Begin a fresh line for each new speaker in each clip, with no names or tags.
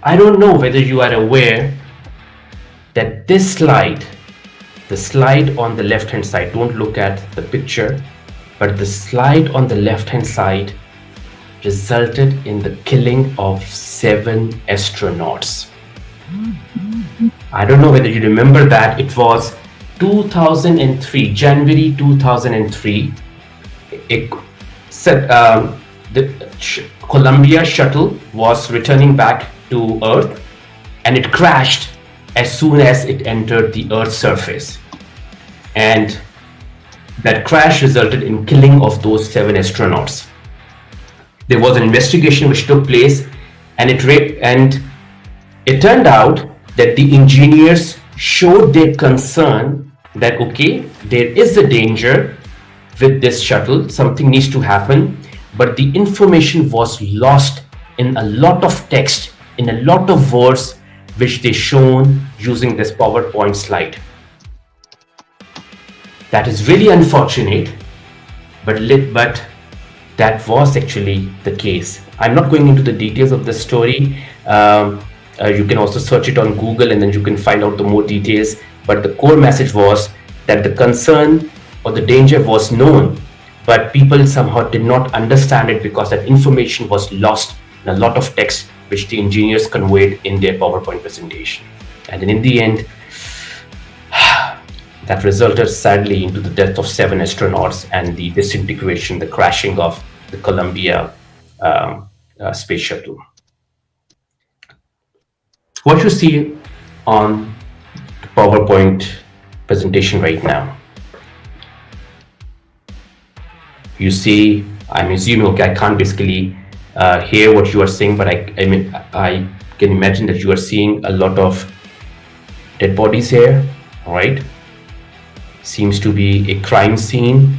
I don't know whether you are aware that this slide, the slide on the left-hand side, don't look at the picture, but the slide on the left-hand side resulted in the killing of 7 astronauts. I don't know whether you remember that. It was 2003, January 2003. The Columbia shuttle was returning back to Earth, and it crashed as soon as it entered the Earth's surface. And that crash resulted in killing of those 7 astronauts. There was an investigation which took place, and it turned out that the engineers showed their concern that, okay, there is a danger with this shuttle, something needs to happen, but the information was lost in a lot of text, in a lot of words, which they shown using this PowerPoint slide. That is really unfortunate, but that was actually the case. I'm not going into the details of the story. You can also search it on Google, and then you can find out the more details. But the core message was that the concern or the danger was known, but people somehow did not understand it because that information was lost in a lot of text which the engineers conveyed in their PowerPoint presentation. And then in the end, that resulted sadly into the death of 7 astronauts and the disintegration, the crashing of the Columbia space shuttle. What you see on the PowerPoint presentation right now, you see, I'm assuming, okay, I can't basically hear what you are saying, but I can imagine that you are seeing a lot of dead bodies here, all right? Seems to be a crime scene.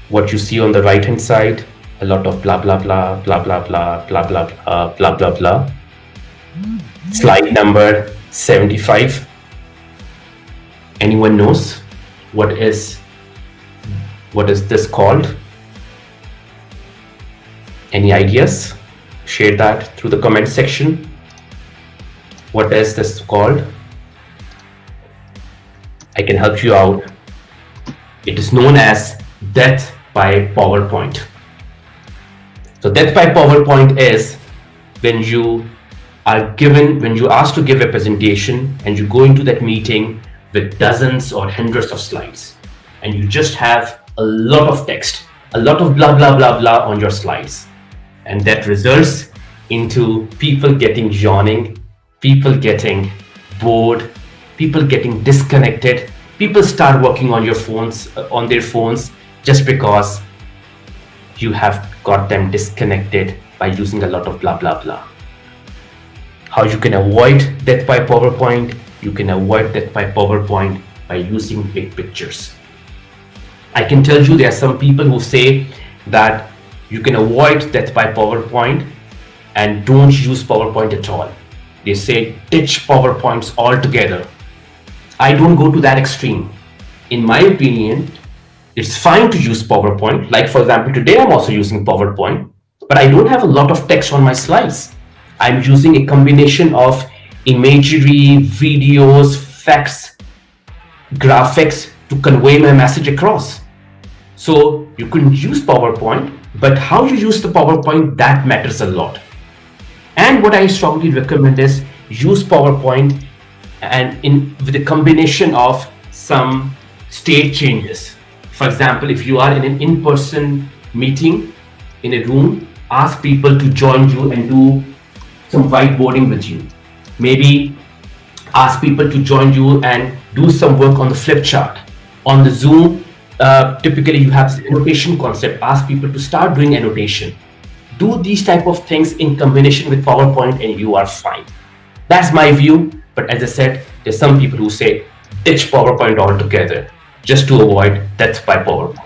What you see on the right hand side, a lot of blah blah blah blah blah blah blah blah blah blah blah blah. Slide number 75. Anyone knows what is this called? Any ideas? Share that through the comment section. What is this called? I can help you out. It is known as death by PowerPoint. So death by PowerPoint is when you are asked to give a presentation and you go into that meeting with dozens or hundreds of slides, and you just have a lot of text, a lot of blah blah blah blah on your slides, and that results into people getting yawning, people getting bored, people getting disconnected, people start working on their phones just because you have got them disconnected by using a lot of blah blah blah. How you can avoid death by PowerPoint? You can avoid death by PowerPoint by using big pictures. I can tell you there are some people who say that you can avoid death by PowerPoint and don't use PowerPoint at all. They say ditch PowerPoints altogether. I don't go to that extreme. In my opinion, it's fine to use PowerPoint. Like for example, today I'm also using PowerPoint, but I don't have a lot of text on my slides. I'm using a combination of imagery, videos, facts, graphics to convey my message across. So you can use PowerPoint, but how you use the PowerPoint, that matters a lot. And what I strongly recommend is use PowerPoint and with a combination of some state changes. For example, if you are in an in-person meeting in a room, ask people to join you and do some whiteboarding with you. Maybe ask people to join you and do some work on the flip chart. On the Zoom, typically you have this annotation concept. Ask people to start doing annotation. Do these type of things in combination with PowerPoint and you are fine. That's my view. But as I said, there's some people who say ditch PowerPoint altogether just to avoid death by PowerPoint.